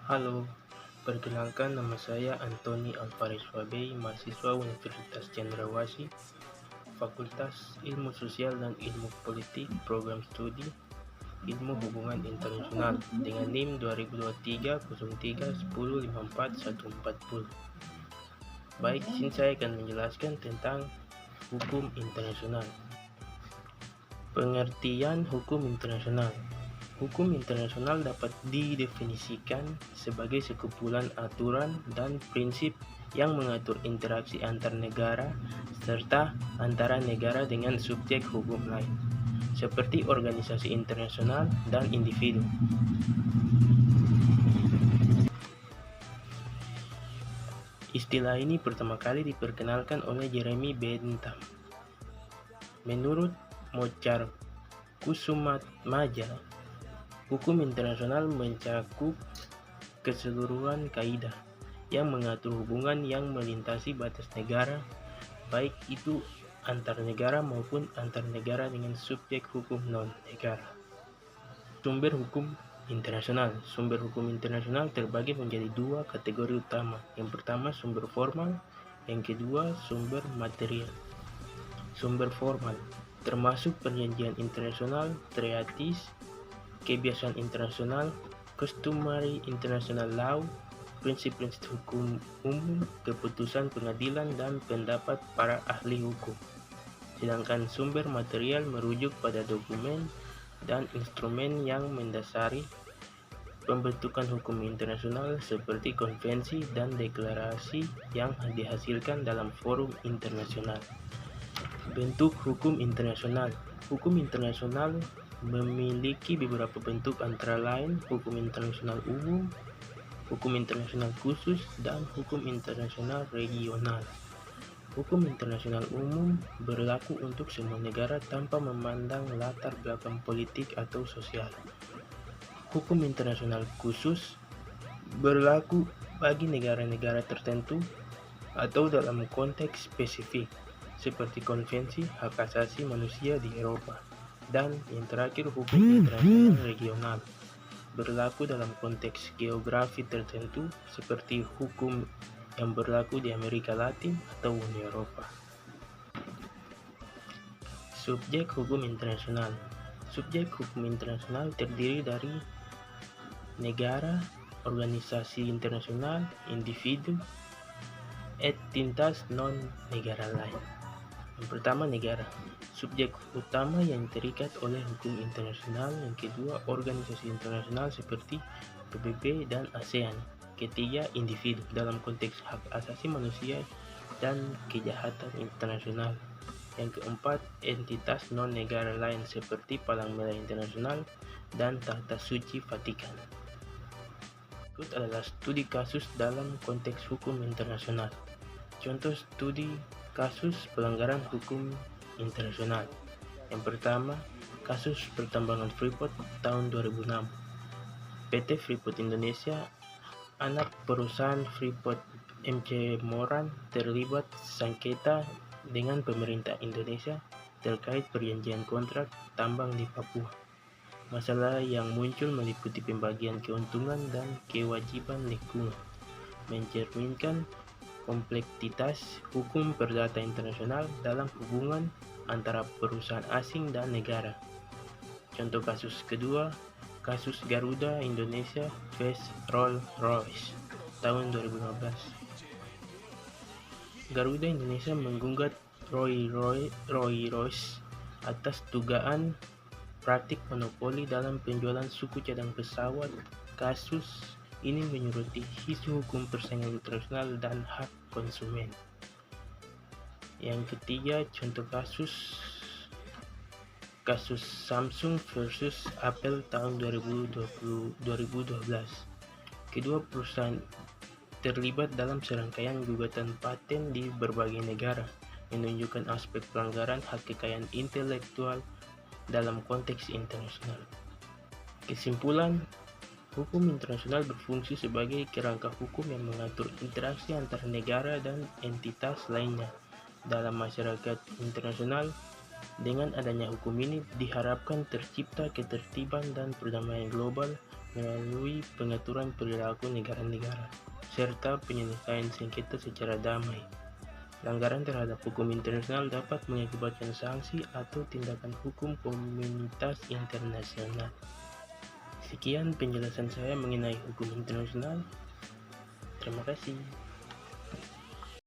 Halo, perkenalkan nama saya Antoni Alvarez Wabei, mahasiswa Universitas Cendrawasih, Fakultas Ilmu Sosial dan Ilmu Politik, Program Studi Ilmu Hubungan Internasional dengan NIM 2023-03-1054-140. Baik, di sini saya akan menjelaskan tentang hukum internasional. Pengertian hukum internasional. Hukum internasional dapat didefinisikan sebagai sekumpulan aturan dan prinsip yang mengatur interaksi antar negara serta antara negara dengan subjek hukum lain, seperti organisasi internasional dan individu. Istilah ini pertama kali diperkenalkan oleh Jeremy Bentham. Menurut Mochar Kusumatmaja, hukum internasional mencakup keseluruhan kaidah yang mengatur hubungan yang melintasi batas negara, baik itu antar negara maupun antar negara dengan subjek hukum non-negara. Sumber hukum internasional. Sumber hukum internasional terbagi menjadi dua kategori utama. Yang pertama sumber formal, yang kedua sumber material. Sumber formal termasuk perjanjian internasional, treaties, kebiasaan internasional, customary international law, prinsip-prinsip hukum umum, keputusan pengadilan, dan pendapat para ahli hukum. Sedangkan sumber material merujuk pada dokumen dan instrumen yang mendasari pembentukan hukum internasional seperti konvensi dan deklarasi yang dihasilkan dalam forum internasional. Bentuk hukum internasional. Hukum internasional memiliki beberapa bentuk antara lain hukum internasional umum, hukum internasional khusus, dan hukum internasional regional. Hukum internasional umum berlaku untuk semua negara tanpa memandang latar belakang politik atau sosial. Hukum internasional khusus berlaku bagi negara-negara tertentu atau dalam konteks spesifik, seperti Konvensi Hak Asasi Manusia di Eropa. Dan yang terakhir, hukum internasional regional berlaku dalam konteks geografi tertentu, seperti hukum yang berlaku di Amerika Latin atau Uni Eropa. Subjek hukum internasional. Subjek hukum internasional terdiri dari negara, organisasi internasional, individu, entitas non-negara lain. Yang pertama, negara. Subjek utama yang terikat oleh hukum internasional. Yang kedua, organisasi internasional seperti PBB dan ASEAN. Ketiga, individu dalam konteks hak asasi manusia dan kejahatan internasional. Yang keempat, entitas non-negara lain seperti Palang Merah Internasional dan Tahta Suci Vatikan. Berikut adalah studi kasus dalam konteks hukum internasional. Contoh studi kasus pelanggaran hukum internasional. Yang pertama, kasus pertambangan Freeport tahun 2006. PT Freeport Indonesia, anak perusahaan Freeport MC Moran, terlibat sengketa dengan pemerintah Indonesia terkait perjanjian kontrak tambang di Papua. Masalah yang muncul meliputi pembagian keuntungan dan kewajiban lingkungan, mencerminkan kompleksitas hukum perdata internasional dalam hubungan antara perusahaan asing dan negara. Contoh kasus kedua, kasus Garuda Indonesia vs Rolls-Royce tahun 2015. Garuda Indonesia menggugat Rolls-Royce atas dugaan praktik monopoli dalam penjualan suku cadang pesawat. Kasus ini menyoroti isu hukum persaingan internasional dan hak konsumen. Yang ketiga, contoh kasus Samsung versus Apple tahun 2012. Kedua perusahaan terlibat dalam serangkaian gugatan paten di berbagai negara, menunjukkan aspek pelanggaran hak kekayaan intelektual dalam konteks internasional. Kesimpulan, hukum internasional berfungsi sebagai kerangka hukum yang mengatur interaksi antar negara dan entitas lainnya dalam masyarakat internasional. Dengan adanya hukum ini diharapkan tercipta ketertiban dan perdamaian global melalui pengaturan perilaku negara-negara, serta penyelesaian sengketa secara damai. Pelanggaran terhadap hukum internasional dapat mengakibatkan sanksi atau tindakan hukum komunitas internasional. Sekian penjelasan saya mengenai hukum internasional. Terima kasih.